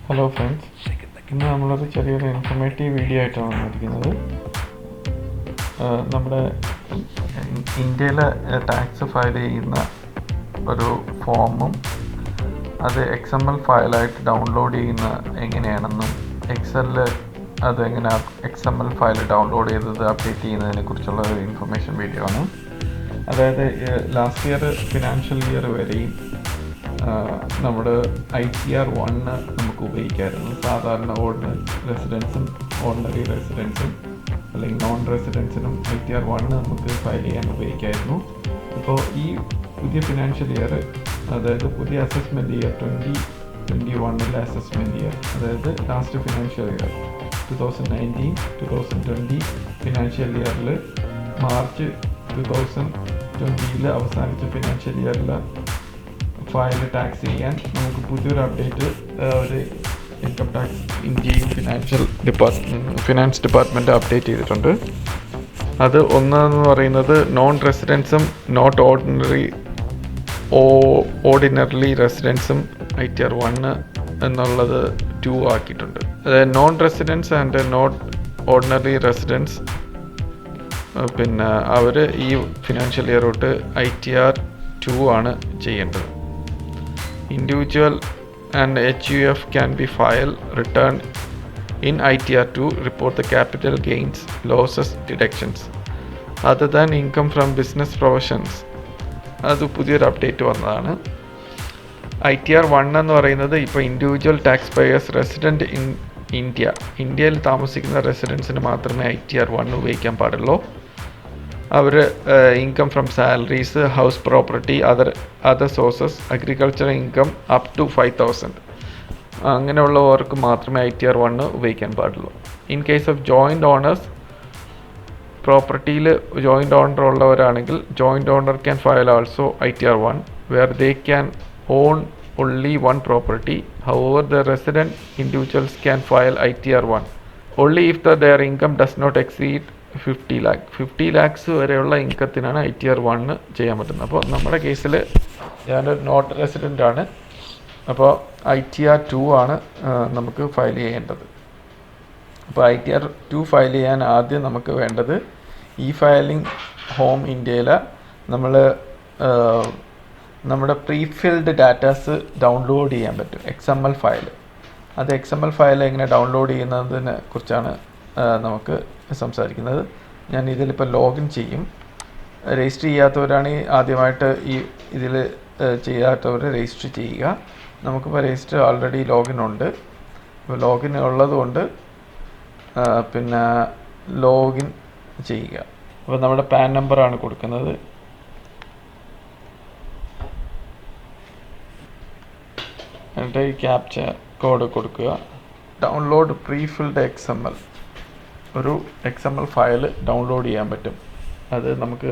Hello friends, ഇന്ന് നമ്മളൊരു ചെറിയൊരു ഇൻഫോർമേറ്റീവ് വീഡിയോ ആയിട്ടാണ് വന്നിരിക്കുന്നത്. നമ്മുടെ ഇന്ത്യയിലെ ടാക്സ് ഫയൽ ചെയ്യുന്ന ഒരു ഫോമും അത് XML ഫയലായിട്ട് ഡൗൺലോഡ് ചെയ്യുന്ന എങ്ങനെയാണെന്നും എക്സലിൽ അതെങ്ങനെ XML ഫയൽ ഡൗൺലോഡ് ചെയ്തത് അപ്ഡേറ്റ് ചെയ്യുന്നതിനെ കുറിച്ചുള്ള ഒരു ഇൻഫർമേഷൻ വീഡിയോ ആണ്. അതായത് ലാസ്റ്റ് ഇയർ ഫിനാൻഷ്യൽ ഇയർ വരെയും നമ്മുടെ ITR 1 നമുക്ക് ഉപയോഗിക്കാമായിരുന്നു. സാധാരണ ഓർഡിനറി റെസിഡൻസും അല്ലെങ്കിൽ നോൺ റെസിഡൻസിനും ITR 1 നമുക്ക് ഫയൽ ചെയ്യാൻ ഉപയോഗിക്കാമായിരുന്നു. അപ്പോൾ ഈ പുതിയ ഫിനാൻഷ്യൽ ഇയർ, അതായത് പുതിയ അസസ്മെൻറ്റ് ഇയർ 2021 അസസ്മെൻറ്റ് ഇയർ, അതായത് ലാസ്റ്റ് ഫിനാൻഷ്യൽ ഇയർ 2019-2020 ഫിനാൻഷ്യൽ ഇയറിൽ മാർച്ച് 2020 അവസാനിച്ച ഫിനാൻഷ്യൽ ഇയറിൽ ഫയൽ ടാക്സ് ചെയ്യാൻ നമുക്ക് പുതിയൊരു അപ്ഡേറ്റ് ഒരു ഇൻകം ടാക്സ് ഇന്ത്യയും ഫിനാൻസ് ഡിപ്പാർട്ട്മെൻറ്റ് അപ്ഡേറ്റ് ചെയ്തിട്ടുണ്ട്. അത് ഒന്നെന്ന് പറയുന്നത് നോൺ റെസിഡൻസും നോട്ട് ഓർഡിനറി റെസിഡൻസും ITR 1 എന്നുള്ളത് 2 ആക്കിയിട്ടുണ്ട്. അതായത് non residents and not ordinary residents പിന്നെ അവർ ഈ ഫിനാൻഷ്യൽ ഇയർ തൊട്ട് ITR 2 ആണ് ചെയ്യേണ്ടത്. Individual and HUF can be file return in ITR 2 report the capital gains, losses, deductions other than income from business professions. അത് പുതിയൊരു അപ്ഡേറ്റ് വന്നതാണ്. ITR 1 എന്ന് പറയുന്നത് ഇപ്പോൾ individual tax payers resident in ഇന്ത്യയിൽ താമസിക്കുന്ന റെസിഡൻസിന് മാത്രമേ ITR 1 ഉപയോഗിക്കാൻ പാടുള്ളൂ. അവർ income from salaries, house property, other sources, agriculture income up to 5,000 അങ്ങനെയുള്ളവർക്ക് മാത്രമേ ITR 1 ഉപയോഗിക്കാൻ പാടുള്ളൂ. In case of joint owners, പ്രോപ്പർട്ടിയിൽ ജോയിൻ്റ് ഓണർ ഉള്ളവരാണെങ്കിൽ joint owner can file also ITR 1 where they can own only one property. However, the resident individuals can file ITR 1 only if their income does not exceed 50 lakhs വരെയുള്ള ഇൻകത്തിനാണ് ITR 1 ചെയ്യാൻ പറ്റുന്നത്. അപ്പോൾ നമ്മുടെ കേസിൽ ഞാനൊരു not resident ആണ്. അപ്പോൾ ITR 2 ആണ് നമുക്ക് ഫയൽ ചെയ്യേണ്ടത്. അപ്പോൾ ITR 2 ഫയൽ ചെയ്യാൻ ആദ്യം നമുക്ക് വേണ്ടത് ഫയലിംഗ് ഹോം ഇന്ത്യയിൽ നമ്മുടെ പ്രീഫിൽഡ് ഡാറ്റാസ് ഡൗൺലോഡ് ചെയ്യാൻ പറ്റും, XML ഫയൽ. അത് XML ഫയൽ എങ്ങനെ ഡൗൺലോഡ് ചെയ്യുന്നതിനെ കുറിച്ചാണ് നമുക്ക് സംസാരിക്കുന്നത്. ഞാൻ ഇതിലിപ്പോൾ ലോഗിൻ ചെയ്യും. രജിസ്റ്റർ ചെയ്യാത്തവരാണെങ്കിൽ ആദ്യമായിട്ട് ഇതിൽ ചെയ്യാത്തവർ രജിസ്റ്റർ ചെയ്യുക. നമുക്കിപ്പോൾ രജിസ്റ്റർ ഓൾറെഡി ലോഗിൻ ഉണ്ട്. അപ്പോൾ ലോഗിൻ ഉള്ളതുകൊണ്ട് പിന്നെ ലോഗിൻ ചെയ്യുക. അപ്പോൾ നമ്മുടെ പാൻ നമ്പറാണ് കൊടുക്കുന്നത്. എന്നിട്ട് ഈ ക്യാപ്ച കോഡ് കൊടുക്കുക. ഡൗൺലോഡ് പ്രീഫിൽഡ് XML, ഒരു XML ഫയൽ ഡൗൺലോഡ് ചെയ്യാൻ പറ്റും. അത് നമുക്ക്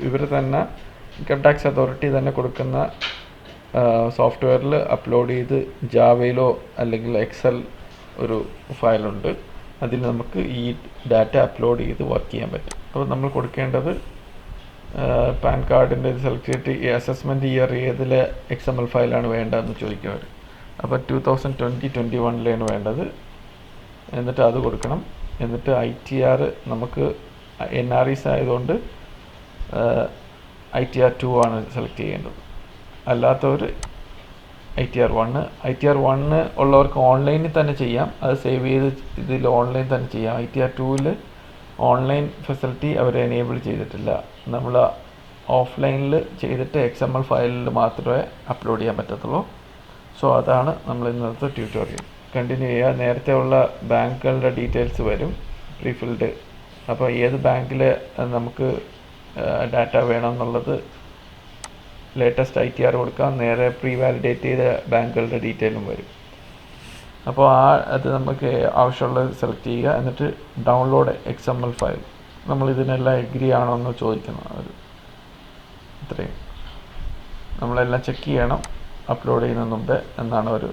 ഇവർ തന്നെ ഇൻകം ടാക്സ് അതോറിറ്റി തന്നെ കൊടുക്കുന്ന സോഫ്റ്റ്വെയറിൽ അപ്ലോഡ് ചെയ്ത് ജാവയിലോ അല്ലെങ്കിൽ എക്സൽ ഒരു ഫയലുണ്ട്, അതിൽ നമുക്ക് ഈ ഡാറ്റ അപ്ലോഡ് ചെയ്ത് വർക്ക് ചെയ്യാൻ പറ്റും. അപ്പോൾ നമ്മൾ കൊടുക്കേണ്ടത് പാൻ കാർഡിൻ്റെ ഇത് സെലക്ട് ചെയ്തിട്ട് ഈ അസസ്മെൻറ്റ് ഇയർ ഏതിലെ XML ഫയലാണ് വേണ്ടതെന്ന് ചോദിക്കും അവർ. അപ്പോൾ 2020-21 വേണ്ടത്. എന്നിട്ട് അത് കൊടുക്കണം. എന്നിട്ട് ITR നമുക്ക് NREs ആയതുകൊണ്ട് ITR 2 ആണ് സെലക്ട് ചെയ്യേണ്ടത്. അല്ലാത്തവർ ITR 1 ഉള്ളവർക്ക് ഓൺലൈനിൽ തന്നെ ചെയ്യാം. അത് സേവ് ചെയ്ത് ഇതിൽ ഓൺലൈൻ തന്നെ ചെയ്യാം. ITR 2 ഓൺലൈൻ ഫെസിലിറ്റി അവർ എനേബിൾ ചെയ്തിട്ടില്ല. നമ്മൾ ഓഫ്ലൈനിൽ ചെയ്തിട്ട് XML ഫയലിൽ മാത്രമേ അപ്ലോഡ് ചെയ്യാൻ പറ്റത്തുള്ളൂ. സോ അതാണ് നമ്മൾ ഇന്നത്തെ ട്യൂട്ടോറിയൽ. കണ്ടിന്യൂ ചെയ്യുക. നേരത്തെ ഉള്ള ബാങ്കുകളുടെ ഡീറ്റെയിൽസ് വരും പ്രീഫിൽഡ്. അപ്പോൾ ഏത് ബാങ്കിൽ നമുക്ക് ഡാറ്റ വേണമെന്നുള്ളത് ലേറ്റസ്റ്റ് ITR കൊടുക്കാം. നേരെ പ്രീ വാലിഡേറ്റ് ചെയ്ത ബാങ്കുകളുടെ ഡീറ്റെയിലും വരും. അപ്പോൾ അത് നമുക്ക് ആവശ്യമുള്ളത് സെലക്ട് ചെയ്യുക. എന്നിട്ട് ഡൗൺലോഡ് XML ഫയൽ. നമ്മൾ ഇതിനെല്ലാം എഗ്രി ആണോ എന്ന് ചോദിക്കണം അവർ. ഇത്രയും നമ്മളെല്ലാം ചെക്ക് ചെയ്യണം അപ്ലോഡ് ചെയ്യുന്നതിന് മുമ്പേ എന്നാണ് ഒരു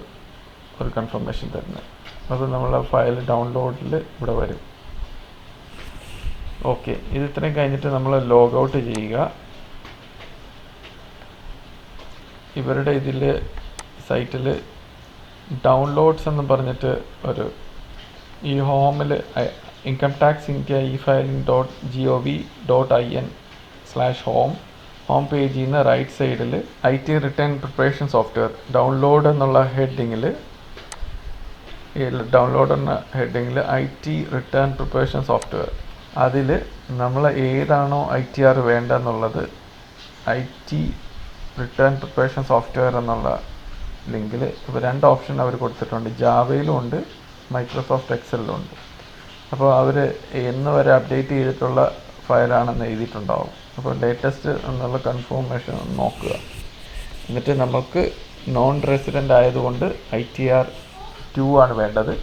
കൺഫർമേഷൻ തരുന്നത്. അത് നമ്മളെ ഫയൽ ഡൗൺലോഡിൽ ഇവിടെ വരും. ഓക്കെ, ഇത് ഇത്രയും കഴിഞ്ഞിട്ട് നമ്മൾ ലോഗ് ഔട്ട് ചെയ്യുക. ഇവരുടെ ഇതിൽ സൈറ്റിൽ ഡൗൺലോഡ്സ് എന്ന് പറഞ്ഞിട്ട് ഒരു ഈ ഹോമിൽ ഇൻകം ടാക്സ് ഇന്ത്യ e-filing.gov.in/home പേജിൽ നിന്ന് റൈറ്റ് സൈഡിൽ IT return preparation software download എന്നുള്ള ഹെഡിങ്ങിൽ IT റിട്ടേൺ പ്രിപ്പറേഷൻ സോഫ്റ്റ്വെയർ അതിൽ നമ്മൾ ഏതാണോ ITR വേണ്ടെന്നുള്ളത് IT return preparation software എന്നുള്ള ലിങ്കിൽ ഇപ്പോൾ 2 ഓപ്ഷൻ അവർ കൊടുത്തിട്ടുണ്ട്. ജാവയിലും ഉണ്ട്, മൈക്രോസോഫ്റ്റ് എക്സലിലും ഉണ്ട്. അപ്പോൾ അവർ എന്ന് വരെ അപ്ഡേറ്റ് ചെയ്തിട്ടുള്ള ഫയലാണെന്ന് എഴുതിയിട്ടുണ്ടാവും. അപ്പോൾ ലേറ്റസ്റ്റ് എന്നുള്ള കൺഫർമേഷൻ നോക്കുക. എന്നിട്ട് നമുക്ക് നോൺ റെസിഡൻ്റ് ആയതുകൊണ്ട് ITR 2 ആണ് വേണ്ടത്.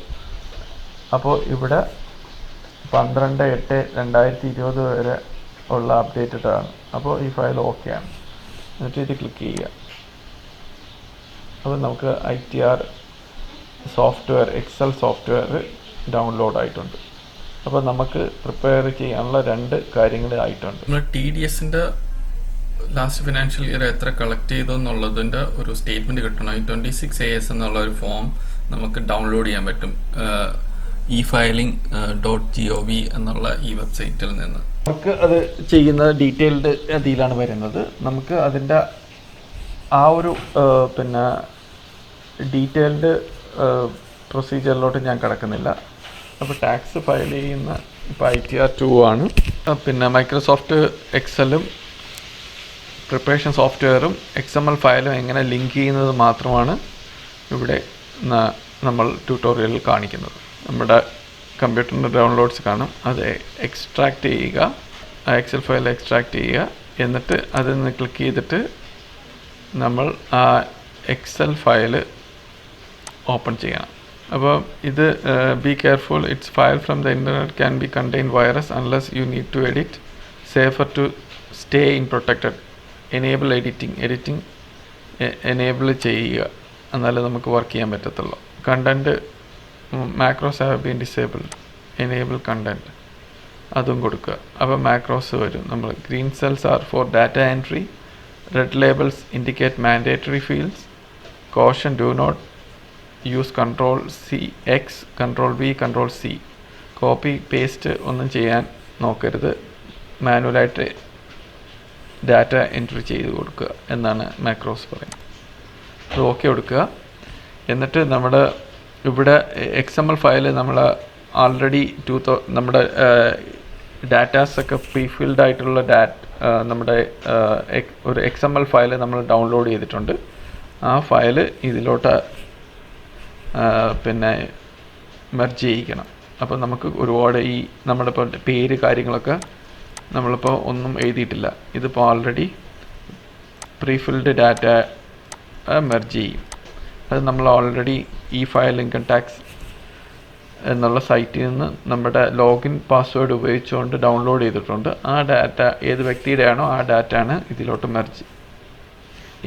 അപ്പോൾ ഇവിടെ 12/8/2020 വരെ ഉള്ള അപ്ഡേറ്റഡ് ആണ്. അപ്പോൾ ഈ ഫയൽ ഓക്കെ ആണ്. എന്നിട്ട് ഇത് ക്ലിക്ക് ചെയ്യുക. അപ്പോൾ നമുക്ക് ITR software Excel software download ആയിട്ടുണ്ട്. അപ്പോൾ നമുക്ക് പ്രിപ്പയർ ചെയ്യാനുള്ള 2 കാര്യങ്ങൾ ആയിട്ടുണ്ട്. നമ്മൾ TDSന്റെ ലാസ്റ്റ് ഫിനാൻഷ്യൽ ഇയർ എത്ര കളക്ട് ചെയ്തു എന്നുള്ളതിൻ്റെ ഒരു സ്റ്റേറ്റ്മെന്റ് കിട്ടണം. I-26AS എന്നുള്ള ഒരു ഫോം നമുക്ക് ഡൗൺലോഡ് ചെയ്യാൻ പറ്റും e-filing.gov എന്നുള്ള ഈ വെബ്സൈറ്റിൽ നിന്ന്. നമുക്ക് അത് ചെയ്യുന്നത് ഡീറ്റെയിൽഡ് അതിലാണ് വരുന്നത്. നമുക്ക് അതിൻ്റെ ആ ഒരു ഡീറ്റെയിൽഡ് പ്രൊസീജിയറിലോട്ട് ഞാൻ കിടക്കുന്നില്ല. അപ്പോൾ ടാക്സ് ഫയൽ ചെയ്യുന്ന ഇപ്പോൾ ITR 2 ആണ്. പിന്നെ മൈക്രോസോഫ്റ്റ് എക്സലും പ്രിപ്പറേഷൻ സോഫ്റ്റ്വെയറും XML ഫയലും എങ്ങനെ ലിങ്ക് ചെയ്യുന്നത് മാത്രമാണ് ഇവിടെ നമ്മൾ ട്യൂട്ടോറിയലിൽ കാണിക്കുന്നത്. നമ്മുടെ കമ്പ്യൂട്ടറിൻ്റെ ഡൗൺലോഡ്സ് കാണും, അത് എക്സ്ട്രാക്റ്റ് ചെയ്യുക, ആ എക്സൽ ഫയൽ എക്സ്ട്രാക്റ്റ് ചെയ്യുക. എന്നിട്ട് അതിൽ നിന്ന് ക്ലിക്ക് ചെയ്തിട്ട് നമ്മൾ ആ എക്സൽ ഫയൽ ഓപ്പൺ ചെയ്യണം. അപ്പോൾ ഇത് be careful, it's file from the internet can be contain virus unless you need to edit, safer to stay in protected, enable editing enable ചെയ്യുക, എന്നാലേ നമുക്ക് വർക്ക് ചെയ്യാൻ പറ്റത്തുള്ളൂ. Content macros have been disabled, enable content അതും കൊടുക്കുക. അപ്പോൾ macros വരും. നമ്മൾ green cells are for data entry, red labels indicate mandatory fields, caution do not use Ctrl+C+X, Ctrl+V, Ctrl+C. Copy paste ഒന്നും ചെയ്യാൻ നോക്കരുത്, മാനുവലായിട്ട് ഡാറ്റ എൻട്രി ചെയ്ത് കൊടുക്കുക എന്നാണ് മാക്രോസ് പറയുന്നത്. അത് ഓക്കെ കൊടുക്കുക. എന്നിട്ട് നമ്മുടെ ഇവിടെ XML ഫയൽ നമ്മൾ ആൾറെഡി നമ്മുടെ ഡാറ്റാസൊക്കെ പ്രീഫിൽഡ് ആയിട്ടുള്ള നമ്മുടെ ഒരു XML ഫയൽ നമ്മൾ ഡൗൺലോഡ് ചെയ്തിട്ടുണ്ട്. ആ ഫയൽ ഇതിലോട്ട് മെർജ് ചെയ്യിക്കണം. അപ്പോൾ നമുക്ക് ഒരുപാട് നമ്മുടെ ഇപ്പോൾ പേര് കാര്യങ്ങളൊക്കെ നമ്മളിപ്പോൾ ഒന്നും എഴുതിയിട്ടില്ല. ഇതിപ്പോൾ ഓൾറെഡി പ്രീഫിൽഡ് ഡാറ്റ മെർജ് ചെയ്യും. അത് നമ്മൾ ഓൾറെഡി e-file ഇൻകം ടാക്സ് എന്നുള്ള സൈറ്റിൽ നിന്ന് നമ്മുടെ ലോഗിൻ പാസ്വേഡ് ഉപയോഗിച്ചുകൊണ്ട് ഡൗൺലോഡ് ചെയ്തിട്ടുണ്ട്. ആ ഡാറ്റ ഏത് വ്യക്തിയുടെയാണോ ആ ഡാറ്റ ആണ് ഇതിലോട്ട് മെർജ്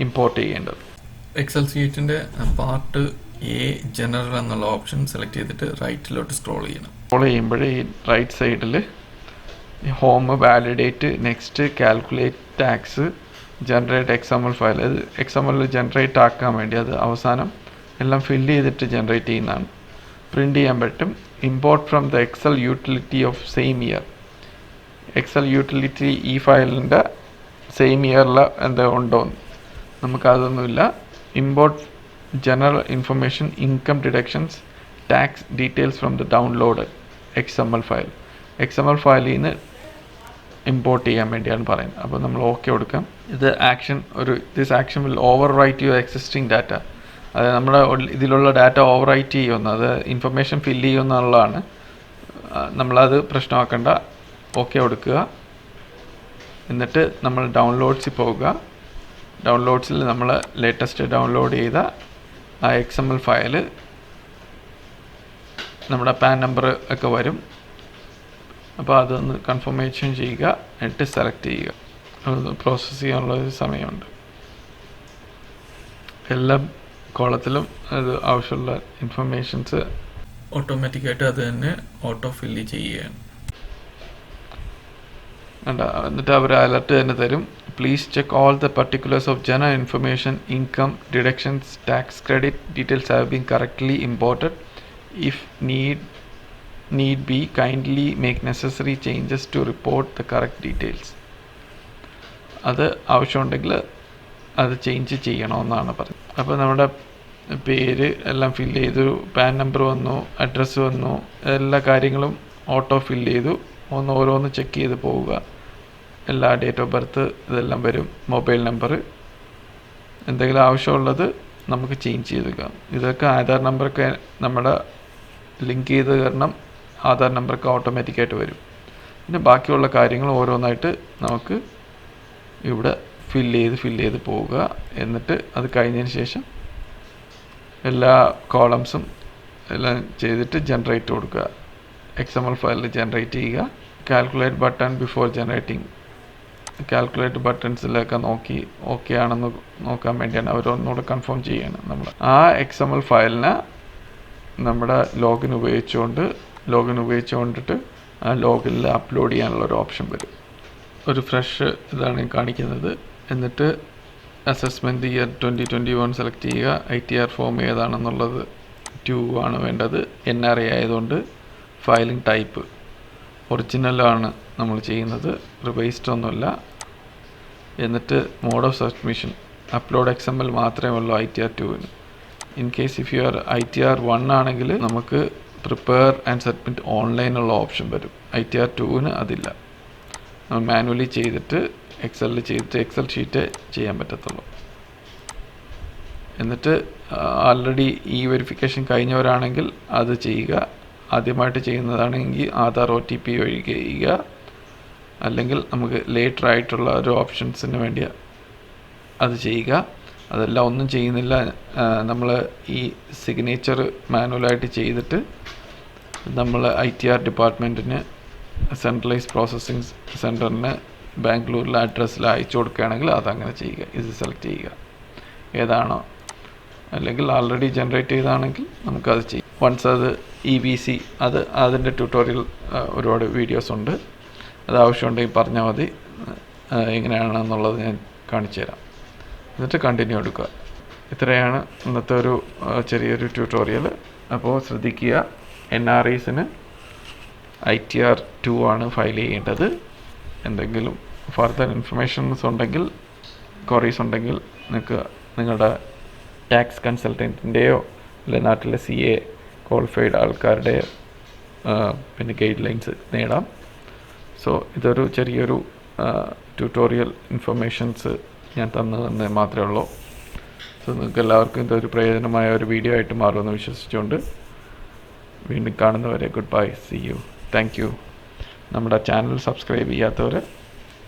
ഇമ്പോർട്ട് ചെയ്യേണ്ടത്. എക്സൽ ഷീറ്റിൻ്റെ പാർട്ട് A ജനറൽ എന്നുള്ള ഓപ്ഷൻ സെലക്ട് ചെയ്തിട്ട് റൈറ്റിലോട്ട് സ്ക്രോൾ ചെയ്യണം. സ്ക്രോൾ ചെയ്യുമ്പോൾ ഈ റൈറ്റ് സൈഡിൽ home, validate, next, calculate tax, generate XML file, അത് XML ജനറേറ്റ് ആക്കാൻ വേണ്ടി അത് അവസാനം എല്ലാം ഫില്ല് ചെയ്തിട്ട് ജനറേറ്റ് ചെയ്യുന്നതാണ്. പ്രിൻ്റ് ചെയ്യാൻ പറ്റും. Import from the Excel utility of same year. Excel utility ഈ ഫയലിൻ്റെ സെയിം ഇയറിൽ എന്താ ഉണ്ടോയെന്ന് നമുക്കതൊന്നുമില്ല. Import general information, income deductions, tax details from the downloaded XML file. XML ഫയലിൽ നിന്ന് ഇമ്പോർട്ട് ചെയ്യാൻ വേണ്ടിയാണ് പറയുന്നത്. അപ്പോൾ നമ്മൾ ഓക്കെ കൊടുക്കാം. This action will over write your existing data. അതായത് നമ്മുടെ ഇതിലുള്ള ഡാറ്റ ഓവർ റൈറ്റ് ചെയ്യുമെന്ന്, അത് ഇൻഫർമേഷൻ ഫില്ല് ചെയ്യുമെന്നുള്ളതാണ്. നമ്മളത് പ്രശ്നമാക്കേണ്ട. ഓക്കെ കൊടുക്കുക. എന്നിട്ട് നമ്മൾ ഡൗൺലോഡ്സിൽ പോവുക. ഡൗൺലോഡ്സിൽ നമ്മൾ ലേറ്റസ്റ്റ് ഡൗൺലോഡ് ചെയ്ത ആ XML ഫയൽ, നമ്മുടെ പാൻ നമ്പർ ഒക്കെ വരും. അപ്പോൾ അതൊന്ന് കൺഫർമേഷൻ ചെയ്യുക, എന്നിട്ട് സെലക്ട് ചെയ്യുക. അത് പ്രോസസ്സ് ചെയ്യാനുള്ളൊരു സമയമുണ്ട്. എല്ലാ കോളത്തിലും അത് ആവശ്യമുള്ള ഇൻഫർമേഷൻസ് ഓട്ടോമാറ്റിക്കായിട്ട് അത് തന്നെ ഓട്ടോ ഫില്ല് ചെയ്യുകയാണ്. എന്നിട്ട് അവർ അലർട്ട് തന്നെ തരും. Please check all the particulars of general information, income, deductions, tax credit details have been correctly imported. If need be, kindly make necessary changes to report the correct details. അത് ആവശ്യമുണ്ടെങ്കിൽ അത് change ചെയ്യണമെന്നാണ് പറയുന്നത്. അപ്പോൾ നമ്മുടെ പേര് എല്ലാം ഫില്ല് ചെയ്തു, പാൻ നമ്പർ വന്നു, അഡ്രസ്സ് വന്നു, എല്ലാ കാര്യങ്ങളും ഓട്ടോ ഫില്ല് ചെയ്തു. ഓരോന്ന് ചെക്ക് ചെയ്ത് പോവുക. എല്ലാ ഡേറ്റ് ഓഫ് ബർത്ത് ഇതെല്ലാം വരും, മൊബൈൽ നമ്പർ, എന്തെങ്കിലും ആവശ്യമുള്ളത് നമുക്ക് ചേഞ്ച് ചെയ്തെടുക്കാം. ഇതൊക്കെ ആധാർ നമ്പറൊക്കെ നമ്മുടെ ലിങ്ക് ചെയ്ത് കാരണം ആധാർ നമ്പറൊക്കെ ഓട്ടോമാറ്റിക്കായിട്ട് വരും. പിന്നെ ബാക്കിയുള്ള കാര്യങ്ങൾ ഓരോന്നായിട്ട് നമുക്ക് ഇവിടെ ഫില്ല് ചെയ്ത് പോവുക. എന്നിട്ട് അത് കഴിഞ്ഞതിന് ശേഷം എല്ലാ കോളംസും എല്ലാം ചെയ്തിട്ട് ജനറേറ്റ് കൊടുക്കുക. XML ഫയലിൽ ജനറേറ്റ് ചെയ്യുക. Calculate button before generating. Calculate ബട്ടൺസിലൊക്കെ നോക്കി ഓക്കെ ആണെന്ന് നോക്കാൻ വേണ്ടിയാണ് അവരൊന്നുകൂടെ കൺഫേം ചെയ്യണം. നമ്മൾ ആ XML ഫയലിനെ നമ്മുടെ ലോഗിൻ ഉപയോഗിച്ചുകൊണ്ടിട്ട് ആ ലോഗിനിൽ അപ്ലോഡ് ചെയ്യാനുള്ള ഒരു ഓപ്ഷൻ വരും. ഒരു ഫ്രഷ് ഇതാണ് കാണിക്കുന്നത്. എന്നിട്ട് അസസ്മെൻറ്റ് ഇയർ 2021 സെലക്ട് ചെയ്യുക. ITR ഫോം ഏതാണെന്നുള്ളത് 2 ആണ് വേണ്ടത്. NRI ആയതുകൊണ്ട് ഫയലിംഗ് ടൈപ്പ് ഒറിജിനലാണ് നമ്മൾ ചെയ്യുന്നത്, റിവൈസ്ഡ് ഒന്നുമല്ല. എന്നിട്ട് mode of submission upload XML മാത്രമേ ഉള്ളൂ ITR 2-ന്. ഇൻ കേസ് ഇഫ് യു ആർ ITR 1 ആണെങ്കിൽ നമുക്ക് പ്രിപ്പയർ ആൻഡ് സബ്മിറ്റ് ഓൺലൈനുള്ള ഓപ്ഷൻ വരും. ITR 2-ന് അതില്ല. നമ്മൾ മാനുവലി ചെയ്തിട്ട് എക്സൽ ഷീറ്റ് ചെയ്യാൻ പറ്റത്തുള്ളൂ. എന്നിട്ട് ആൾറെഡി ഈ വെരിഫിക്കേഷൻ കഴിഞ്ഞവരാണെങ്കിൽ അത് ചെയ്യുക. ആദ്യമായിട്ട് ചെയ്യുന്നതാണെങ്കിൽ ആധാർ OTP വഴി ചെയ്യുക. അല്ലെങ്കിൽ നമുക്ക് ലേറ്റർ ആയിട്ടുള്ള ഒരു ഓപ്ഷൻസിന് വേണ്ടി അത് ചെയ്യുക. അതെല്ലാം ഒന്നും ചെയ്യുന്നില്ല. നമ്മൾ ഈ സിഗ്നേച്ചർ മാനുവലായിട്ട് ചെയ്തിട്ട് നമ്മൾ ITR ഡിപ്പാർട്ട്മെൻറ്റിന് സെൻട്രലൈസ് പ്രോസസ്സിംഗ് സെൻറ്ററിന് ബാംഗ്ലൂരിലെ അഡ്രസ്സിൽ അയച്ചു കൊടുക്കുകയാണെങ്കിൽ അതങ്ങനെ ചെയ്യുക. ഇത് സെലക്ട് ചെയ്യുക ഏതാണോ. അല്ലെങ്കിൽ ആൾറെഡി ജനറേറ്റ് ചെയ്താണെങ്കിൽ നമുക്കത് ചെയ്യാം. വൺസ് അത് EBC അതിൻ്റെ ട്യൂട്ടോറിയൽ ഒരുപാട് വീഡിയോസ് ഉണ്ട്. അത് ആവശ്യമുണ്ടെങ്കിൽ പറഞ്ഞാൽ മതി, എങ്ങനെയാണെന്നുള്ളത് ഞാൻ കാണിച്ചു തരാം. എന്നിട്ട് കണ്ടിന്യൂ എടുക്കുക. ഇത്രയാണ് ഇന്നത്തെ ഒരു ചെറിയൊരു ട്യൂട്ടോറിയൽ. അപ്പോൾ ശ്രദ്ധിക്കുക, NRIസിന് ITR 2 ആണ് ഫയൽ ചെയ്യേണ്ടത്. എന്തെങ്കിലും ഫർദർ ഇൻഫർമേഷൻസ് ഉണ്ടെങ്കിൽ, ക്വറീസ് ഉണ്ടെങ്കിൽ നിങ്ങൾക്ക് നിങ്ങളുടെ ടാക്സ് കൺസൾട്ടൻറ്റിൻ്റെയോ അല്ലെങ്കിൽ നാട്ടിലെ CA ക്വാളിഫൈഡ് ആൾക്കാരുടെ പിന്നെ ഗൈഡ് ലൈൻസ് നേടാം. സോ ഇതൊരു ചെറിയൊരു ട്യൂട്ടോറിയൽ ഇൻഫർമേഷൻസ് ഞാൻ തന്നതെന്ന് മാത്രമേ ഉള്ളൂ. സോ നിങ്ങൾക്ക് എല്ലാവർക്കും ഇതൊരു പ്രയോജനമായ ഒരു വീഡിയോ ആയിട്ട് മാറുമെന്ന് വിശ്വസിച്ചുകൊണ്ട് വീണ്ടും കാണുന്നവരെ goodbye, see you, thank you. നമ്മുടെ ചാനൽ സബ്സ്ക്രൈബ് ചെയ്യാത്തവർ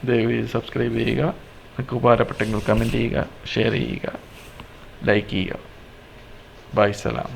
ദയവായി സബ്സ്ക്രൈബ് ചെയ്യുക. നിങ്ങൾക്ക് ഉപകാരപ്പെട്ടെങ്കിൽ കമൻറ്റ് ചെയ്യുക, ഷെയർ ചെയ്യുക, ലൈക്ക് ചെയ്യുക. ബൈ, സലാം.